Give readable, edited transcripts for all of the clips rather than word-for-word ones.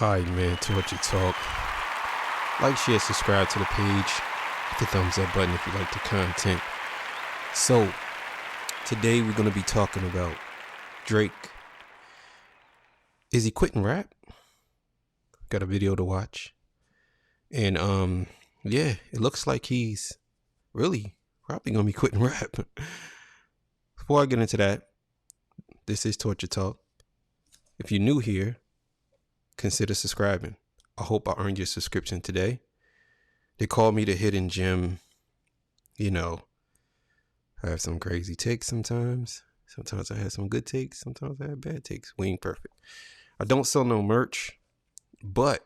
Alright, man, to what you talk. Like, share, subscribe to the page. Hit the thumbs up button if you like the content. So, today we're going to be talking about Drake. Is he quitting rap? Got a video to watch. And, yeah, it looks like he's really probably going to be quitting rap. Before I get into that, this is Torture Talk. If you're new here, consider subscribing. I hope I earned your subscription today. They call me the hidden gem. You know, I have some crazy takes sometimes. Sometimes I have some good takes. Sometimes I have bad takes. We ain't perfect. I don't sell no merch, but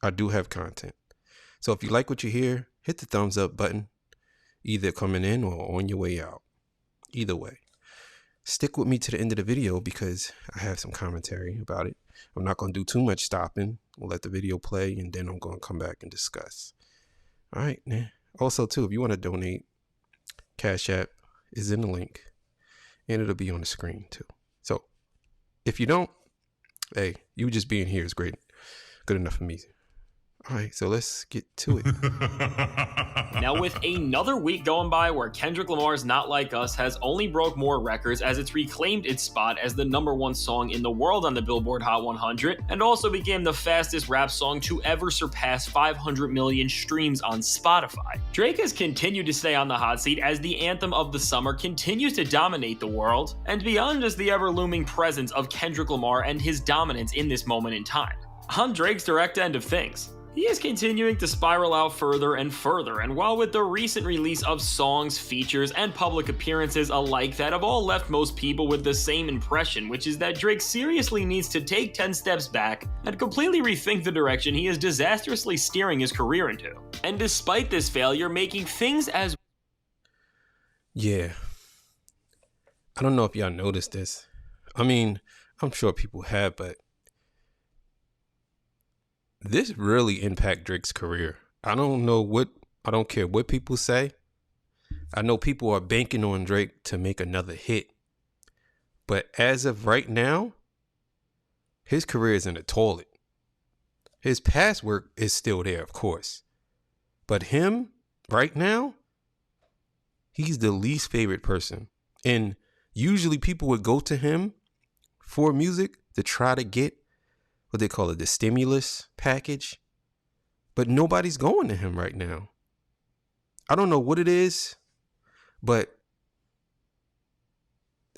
I do have content. So if you like what you hear, hit the thumbs up button, either coming in or on your way out. Either way. Stick with me to the end of the video because I have some commentary about it. I'm not going to do too much stopping. We'll let the video play and then I'm going to come back and discuss. All right, man. Also, too, if you want to donate, Cash App is in the link and it'll be on the screen, too. So if you don't, hey, you just being here is great. Good enough for me. All right, so let's get to it. Now, with another week going by where Kendrick Lamar's Not Like Us has only broke more records as it's reclaimed its spot as the #1 song in the world on the Billboard Hot 100 and also became the fastest rap song to ever surpass 500 million streams on Spotify. Drake has continued to stay on the hot seat as the anthem of the summer continues to dominate the world and beyond just the ever-looming presence of Kendrick Lamar and his dominance in this moment in time. On Drake's direct end of things, he is continuing to spiral out further and further, and while with the recent release of songs, features, and public appearances alike that have all left most people with the same impression, which is that Drake seriously needs to take 10 steps back and completely rethink the direction he is disastrously steering his career into. And despite this failure, making things as... Yeah. I don't know if y'all noticed this. I mean, I'm sure people have, but this really impacted Drake's career. I don't care what people say. I know people are banking on Drake to make another hit. But as of right now, his career is in the toilet. His past work is still there, of course. But him, right now, he's the least favorite person. And usually people would go to him for music to try to get what they call it, the stimulus package. But nobody's going to him right now. I don't know what it is, but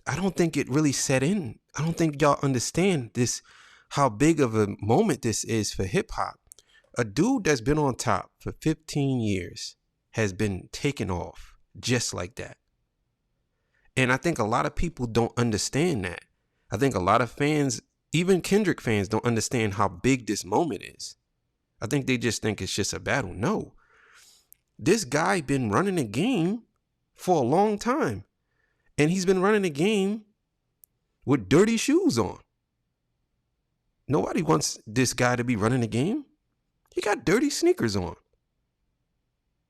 I don't think it really set in. I don't think y'all understand this, how big of a moment this is for hip hop. A dude that's been on top for 15 years has been taken off just like that. And I think a lot of people don't understand that. I think a lot of fans, even Kendrick fans, don't understand how big this moment is. I think they just think it's just a battle. No. This guy been running the game for a long time. And he's been running the game with dirty shoes on. Nobody wants this guy to be running the game. He got dirty sneakers on.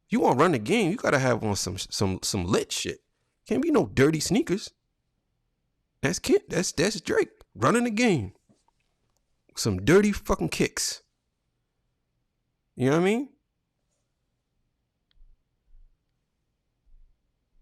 You want to run the game, you got to have on some lit shit. Can't be no dirty sneakers. That's Drake running the game. Some dirty fucking kicks. You know what I mean?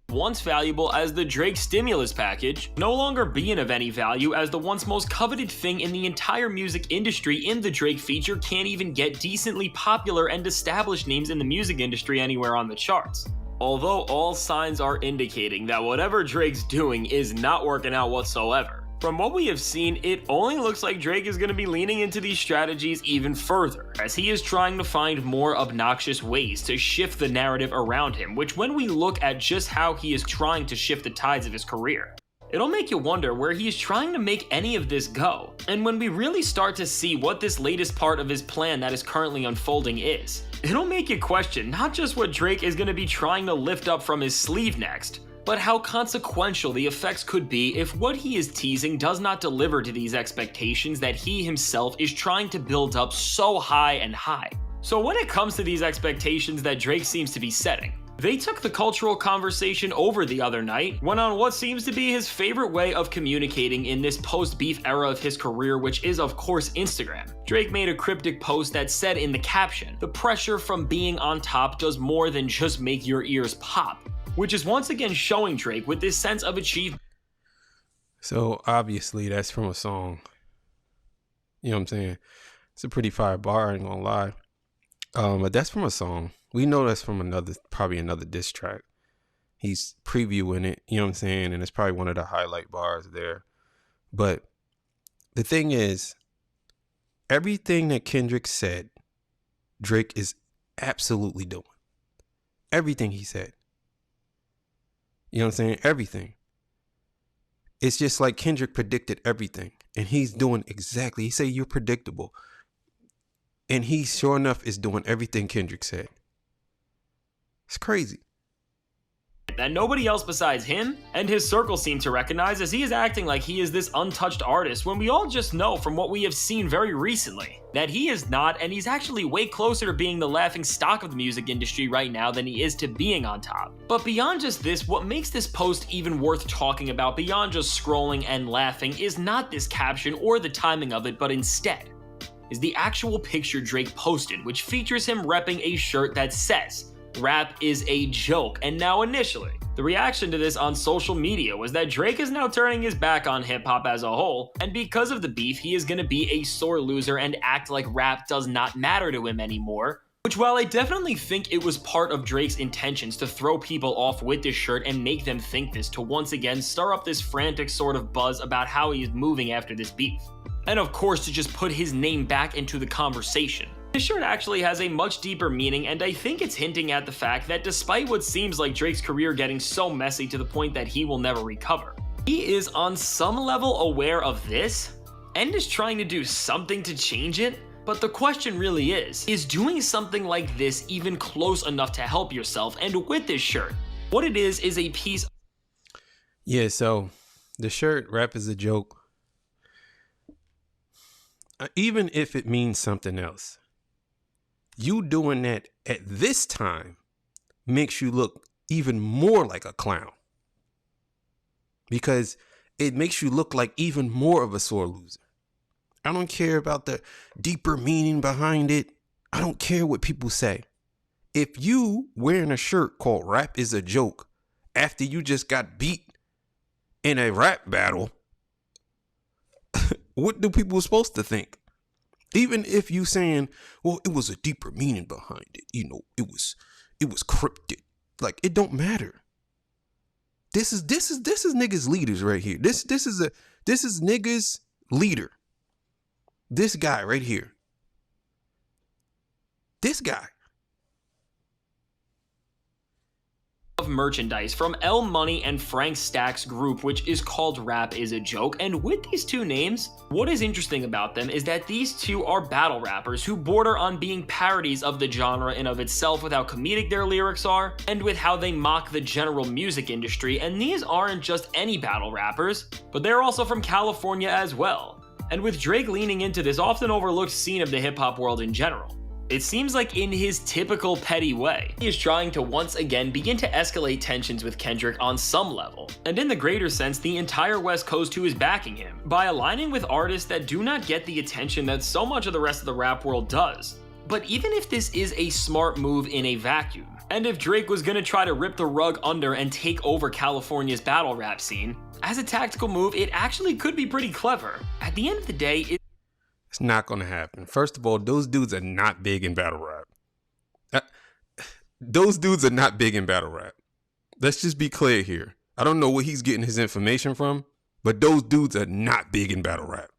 Once valuable as the Drake stimulus package, no longer being of any value as the once most coveted thing in the entire music industry in the Drake feature can't even get decently popular and established names in the music industry anywhere on the charts. Although all signs are indicating that whatever Drake's doing is not working out whatsoever. From what we have seen, it only looks like Drake is going to be leaning into these strategies even further, as he is trying to find more obnoxious ways to shift the narrative around him, which when we look at just how he is trying to shift the tides of his career, it'll make you wonder where he is trying to make any of this go. And when we really start to see what this latest part of his plan that is currently unfolding is, it'll make you question not just what Drake is going to be trying to lift up from his sleeve next, but how consequential the effects could be if what he is teasing does not deliver to these expectations that he himself is trying to build up so high and high. So when it comes to these expectations that Drake seems to be setting, They took the cultural conversation over the other night, went on what seems to be his favorite way of communicating in this post-beef era of his career, which is of course Instagram. Drake made a cryptic post that said in the caption, "The pressure from being on top does more than just make your ears pop," which is once again showing Drake with this sense of achievement. So obviously that's from a song. You know what I'm saying? It's a pretty fire bar, I ain't gonna lie. But that's from a song. We know that's from probably another diss track. He's previewing it, you know what I'm saying? And it's probably one of the highlight bars there. But the thing is, everything that Kendrick said, Drake is absolutely doing. Everything he said. You know what I'm saying? Everything. It's just like Kendrick predicted everything. And he's doing exactly. He said, "You're predictable." And he sure enough is doing everything Kendrick said. It's crazy. That nobody else besides him and his circle seem to recognize, as he is acting like he is this untouched artist when we all just know from what we have seen very recently that he is not, and he's actually way closer to being the laughing stock of the music industry right now than he is to being on top. But beyond just this, what makes this post even worth talking about beyond just scrolling and laughing is not this caption or the timing of it, but instead is the actual picture Drake posted, which features him repping a shirt that says, "Rap is a joke." And now initially, the reaction to this on social media was that Drake is now turning his back on hip-hop as a whole, and because of the beef, he is going to be a sore loser and act like rap does not matter to him anymore. Which, while I definitely think it was part of Drake's intentions to throw people off with this shirt and make them think this, to once again stir up this frantic sort of buzz about how he is moving after this beef. And of course, to just put his name back into the conversation. This shirt actually has a much deeper meaning, and I think it's hinting at the fact that despite what seems like Drake's career getting so messy to the point that he will never recover, he is on some level aware of this, and is trying to do something to change it. But the question really is doing something like this even close enough to help yourself? And with this shirt, what it is a piece. Yeah, so the shirt, "Rap is a joke," even if it means something else, you doing that at this time makes you look even more like a clown, because it makes you look like even more of a sore loser. I don't care about the deeper meaning behind it. I don't care what people say. If you wearing a shirt called "Rap is a joke" after you just got beat in a rap battle, what do people supposed to think? Even if you saying, "Well, it was a deeper meaning behind it. You know, it was cryptic." Like, it don't matter. This is niggas leaders right here. This is niggas leader. This guy right here. This guy. Of merchandise from L Money and Frank Stack's group, which is called Rap is a Joke. And with these two names, what is interesting about them is that these two are battle rappers who border on being parodies of the genre in of itself with how comedic their lyrics are and with how they mock the general music industry. And these aren't just any battle rappers, but they're also from California as well. And with Drake leaning into this often overlooked scene of the hip-hop world in general, it seems like in his typical petty way, he is trying to once again begin to escalate tensions with Kendrick on some level. And in the greater sense, the entire West Coast who is backing him, by aligning with artists that do not get the attention that so much of the rest of the rap world does. But even if this is a smart move in a vacuum, and if Drake was gonna try to rip the rug under and take over California's battle rap scene, as a tactical move, it actually could be pretty clever. At the end of the day, it's not going to happen. First of all, those dudes are not big in battle rap. Those dudes are not big in battle rap. Let's just be clear here. I don't know where he's getting his information from, but those dudes are not big in battle rap.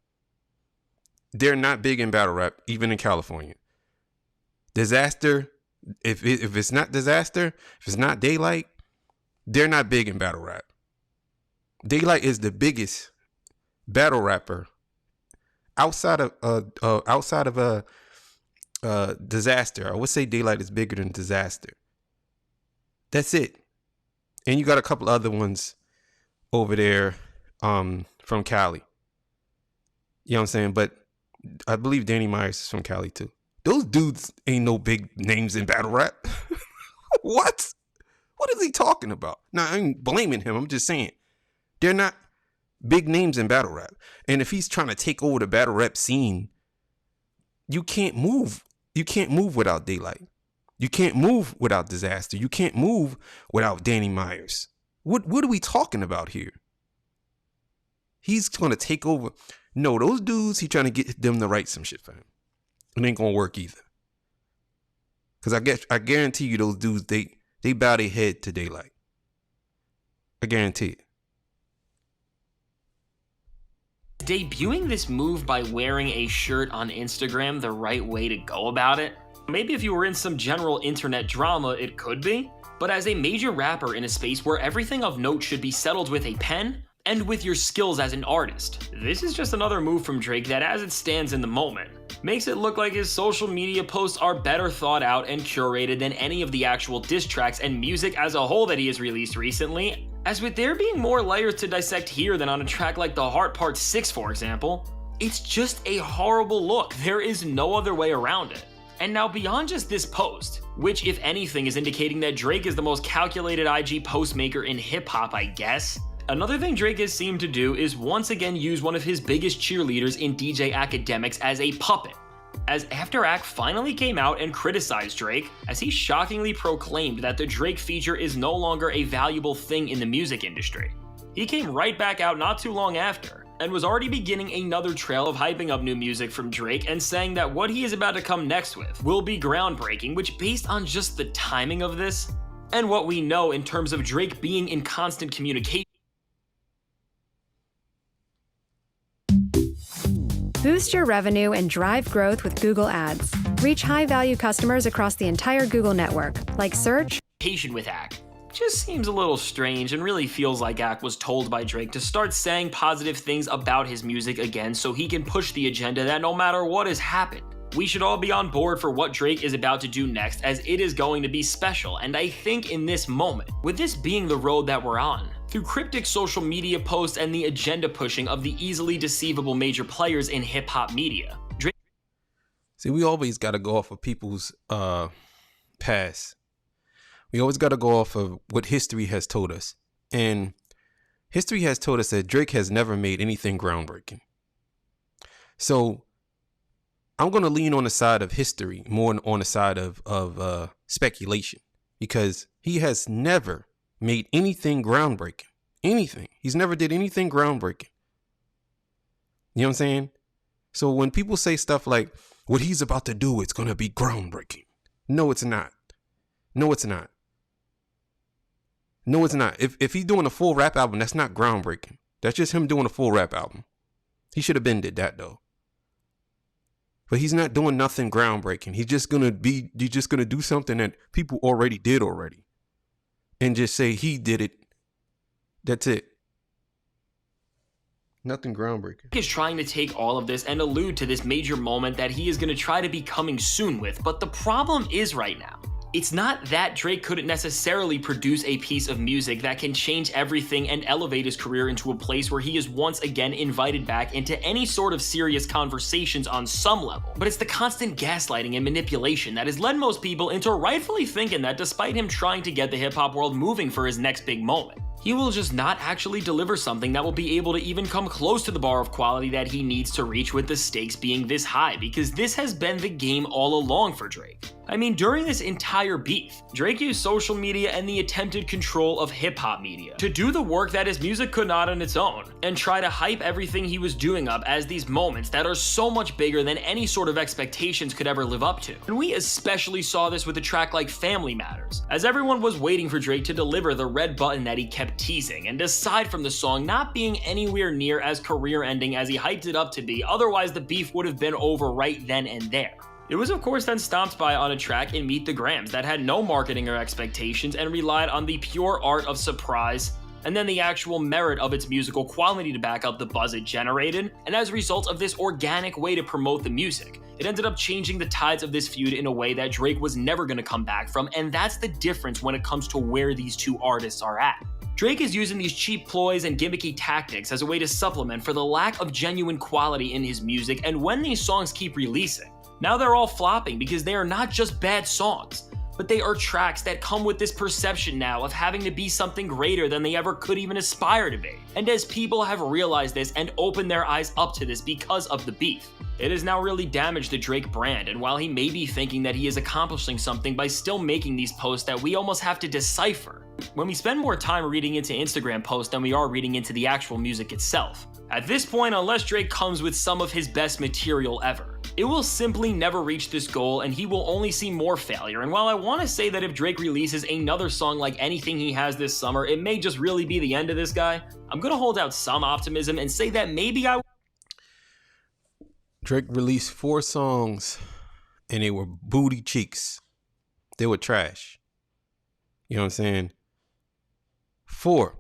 They're not big in battle rap, even in California. Disaster, if it's not Disaster, if it's not Daylight, they're not big in battle rap. Daylight is the biggest battle rapper outside of Disaster. I would say Daylight is bigger than Disaster. That's it. And you got a couple other ones over there from Cali. You know what I'm saying? But I believe Danny Myers is from Cali too. Those dudes ain't no big names in battle rap. What? What is he talking about? Now, I ain't blaming him. I'm just saying they're not big names in battle rap. And if he's trying to take over the battle rap scene, you can't move. You can't move without Daylight. You can't move without Disaster. You can't move without Danny Myers. What are we talking about here? He's going to take over. No, those dudes, he's trying to get them to write some shit for him. It ain't going to work either. Because I guarantee you those dudes, they bow their head to Daylight. I guarantee it. Debuting this move by wearing a shirt on Instagram the right way to go about it? Maybe if you were in some general internet drama, it could be. But as a major rapper in a space where everything of note should be settled with a pen, and with your skills as an artist, this is just another move from Drake that, as it stands in the moment, makes it look like his social media posts are better thought out and curated than any of the actual diss tracks and music as a whole that he has released recently, as with there being more layers to dissect here than on a track like The Heart Part 6, for example. It's just a horrible look. There is no other way around it. And now beyond just this post, which if anything is indicating that Drake is the most calculated IG post maker in hip-hop, I guess, another thing Drake has seemed to do is once again use one of his biggest cheerleaders in DJ Akademiks as a puppet. As After Ak finally came out and criticized Drake, as he shockingly proclaimed that the Drake feature is no longer a valuable thing in the music industry. He came right back out not too long after, and was already beginning another trail of hyping up new music from Drake and saying that what he is about to come next with will be groundbreaking, which based on just the timing of this, and what we know in terms of Drake being in constant communication. Boost your revenue and drive growth with Google Ads. Reach high-value customers across the entire Google network, like search, With Ak. Just seems a little strange and really feels like Ak was told by Drake to start saying positive things about his music again so he can push the agenda that no matter what has happened, we should all be on board for what Drake is about to do next, as it is going to be special. And I think in this moment, with this being the road that we're on, through Cryptic social media posts and the agenda pushing of the easily deceivable major players in hip-hop media, Drake... See, we always got to go off of people's past. We always got to go off of what history has told us. And history has told us that Drake has never made anything groundbreaking. So I'm going to lean on the side of history more than on the side of speculation, because he has never made anything groundbreaking. Anything. He's never did anything groundbreaking. You know what I'm saying? So when people say stuff like, what he's about to do, it's going to be groundbreaking. No, it's not. No, it's not. No, it's not. If he's doing a full rap album, that's not groundbreaking. That's just him doing a full rap album. He should have been did that though. But he's not doing nothing groundbreaking. He's just gonna do something that people already did already. And just say he did it. That's it. Nothing groundbreaking. Is trying to take all of this and allude to this major moment that he is going to try to be coming soon with, but the problem is right now, it's not that Drake couldn't necessarily produce a piece of music that can change everything and elevate his career into a place where he is once again invited back into any sort of serious conversations on some level, but it's the constant gaslighting and manipulation that has led most people into rightfully thinking that despite him trying to get the hip-hop world moving for his next big moment, he will just not actually deliver something that will be able to even come close to the bar of quality that he needs to reach, with the stakes being this high, because this has been the game all along for Drake. I mean, during this entire beef, Drake used social media and the attempted control of hip-hop media to do the work that his music could not on its own, and try to hype everything he was doing up as these moments that are so much bigger than any sort of expectations could ever live up to. And we especially saw this with a track like Family Matters, as everyone was waiting for Drake to deliver the red button that he kept teasing, and aside from the song not being anywhere near as career-ending as he hyped it up to be, otherwise the beef would have been over right then and there. It was of course then stomped by on a track in Meet the Grams that had no marketing or expectations and relied on the pure art of surprise, and then the actual merit of its musical quality to back up the buzz it generated, and as a result of this organic way to promote the music, it ended up changing the tides of this feud in a way that Drake was never going to come back from, and that's the difference when it comes to where these two artists are at. Drake is using these cheap ploys and gimmicky tactics as a way to supplement for the lack of genuine quality in his music, and when these songs keep releasing, now they're all flopping because they are not just bad songs, but they are tracks that come with this perception now of having to be something greater than they ever could even aspire to be. And as people have realized this and opened their eyes up to this because of the beef, it has now really damaged the Drake brand, and while he may be thinking that he is accomplishing something by still making these posts that we almost have to decipher, when we spend more time reading into Instagram posts than we are reading into the actual music itself. At this point, unless Drake comes with some of his best material ever, it will simply never reach this goal and he will only see more failure. And while I want to say that if Drake releases another song like anything he has this summer, it may just really be the end of this guy, I'm gonna hold out some optimism and say that maybe Drake released 4 songs and they were booty cheeks. They were trash. You know what I'm saying? 4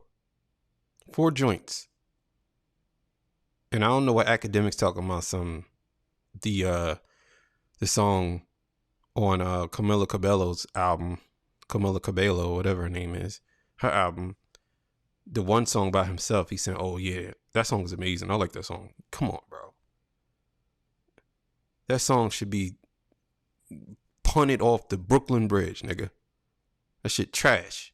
joints. And I don't know what Akademiks talking about the song on Camila Cabello's album, Camila Cabello, whatever her name is, her album. The one song by himself, he said, "Oh yeah, that song is amazing. I like that song." Come on, bro. That song should be punted off the Brooklyn Bridge, nigga. That shit trash.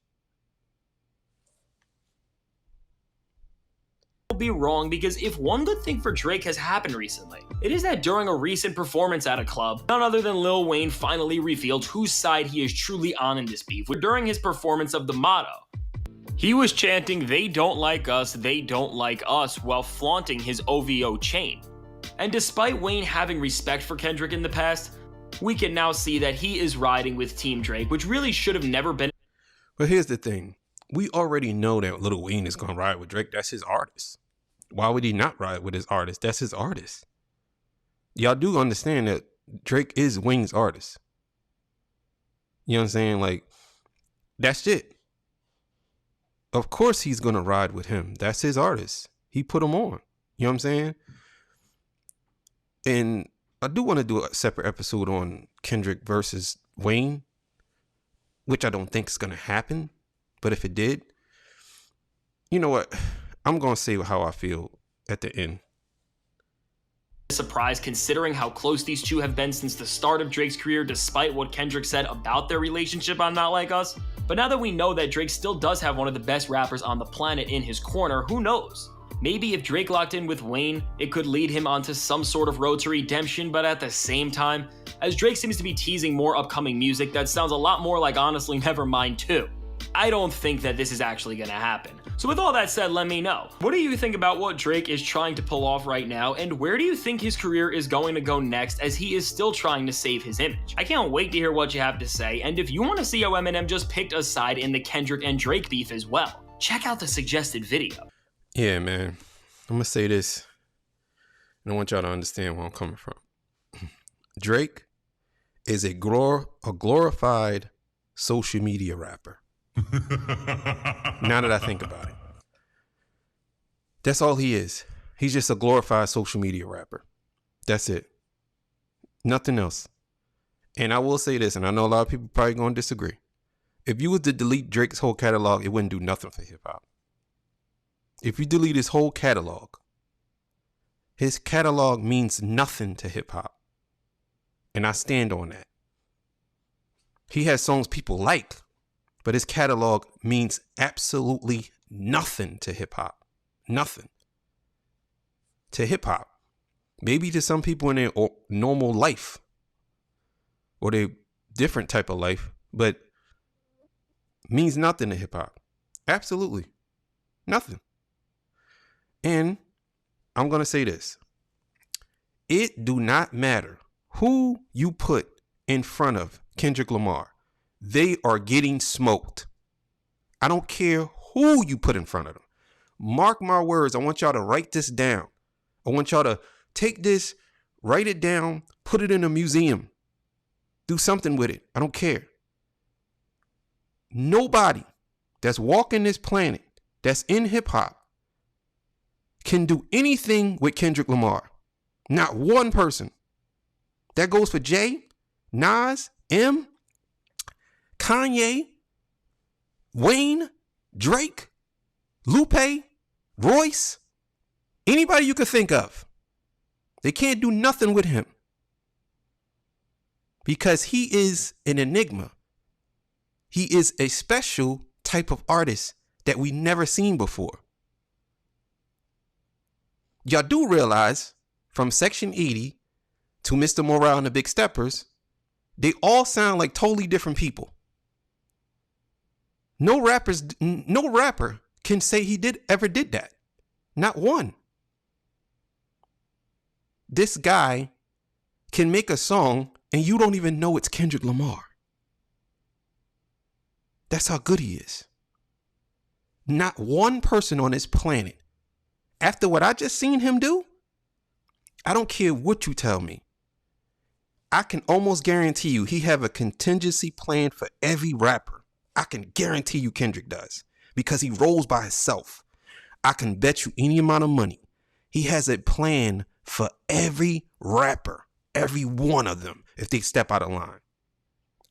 be wrong, because if one good thing for Drake has happened recently, it is that during a recent performance at a club, none other than Lil Wayne finally revealed whose side he is truly on in this beef. During his performance of the motto, he was chanting, "They don't like us, they don't like us," while flaunting his OVO chain. And despite Wayne having respect for Kendrick in the past, we can now see that he is riding with Team Drake, which really should have never been. But here's the thing. We already know that Lil Wayne is going to ride with Drake. That's his artist. Why would he not ride with his artist? That's his artist. Y'all do understand that Drake is Wayne's artist. You know what I'm saying? Like, that's it. Of course he's going to ride with him. That's his artist. He put him on. You know what I'm saying? And I do want to do a separate episode on Kendrick versus Wayne, which I don't think is going to happen. But if it did, you know what? I'm going to say how I feel at the end. Surprise, considering how close these two have been since the start of Drake's career, despite what Kendrick said about their relationship on Not Like Us. But now that we know that Drake still does have one of the best rappers on the planet in his corner, who knows? Maybe if Drake locked in with Wayne, it could lead him onto some sort of road to redemption, but at the same time, as Drake seems to be teasing more upcoming music that sounds a lot more like Honestly Nevermind 2, I don't think that this is actually going to happen. So with all that said, let me know. What do you think about what Drake is trying to pull off right now, and where do you think his career is going to go next, as he is still trying to save his image? I can't wait to hear what you have to say, and if you want to see how Eminem just picked a side in the Kendrick and Drake beef as well, check out the suggested video. Yeah, man. I'm going to say this, and I want y'all to understand where I'm coming from. Drake is a glorified social media rapper. Now that I think about it, that's all he is. He's just a glorified social media rapper. That's it. Nothing else. And I will say this, and I know a lot of people probably going to disagree. If you was to delete Drake's whole catalog, it wouldn't do nothing for hip hop. If you delete his whole catalog means nothing to hip hop. And I stand on that. He has songs people like, but his catalog means absolutely nothing to hip hop. Nothing. To hip hop. Maybe to some people in their normal life or their different type of life, but means nothing to hip hop. Absolutely nothing. And I'm going to say this. It do not matter who you put in front of Kendrick Lamar. They are getting smoked. I don't care who you put in front of them. Mark my words. I want y'all to write this down. I want y'all to take this, write it down, put it in a museum. Do something with it. I don't care. Nobody that's walking this planet, that's in hip hop, can do anything with Kendrick Lamar. Not one person. That goes for Jay, Nas, M, Kanye, Wayne, Drake, Lupe, Royce, anybody you could think of. They can't do nothing with him because he is an enigma. He is a special type of artist that we never seen before. Y'all do realize from Section 80 to Mr. Morale and the Big Steppers, they all sound like totally different people. No rapper can say he ever did that. Not one. This guy can make a song and you don't even know it's Kendrick Lamar. That's how good he is. Not one person on this planet, after what I just seen him do, I don't care what you tell me, I can almost guarantee you he have a contingency plan for every rapper. I can guarantee you Kendrick does, because he rolls by himself. I can bet you any amount of money he has a plan for every rapper, every one of them, if they step out of line.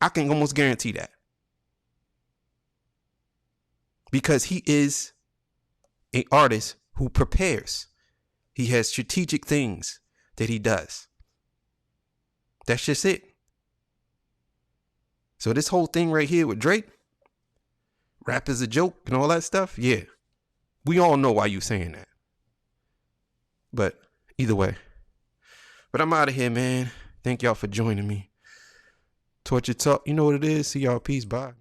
I can almost guarantee that. Because he is an artist who prepares. He has strategic things that he does. That's just it. So this whole thing right here with Drake, rap is a joke and all that stuff, yeah. We all know why you saying that. But either way. But I'm out of here, man. Thank y'all for joining me. Torture Talk, you know what it is. See y'all. Peace. Bye.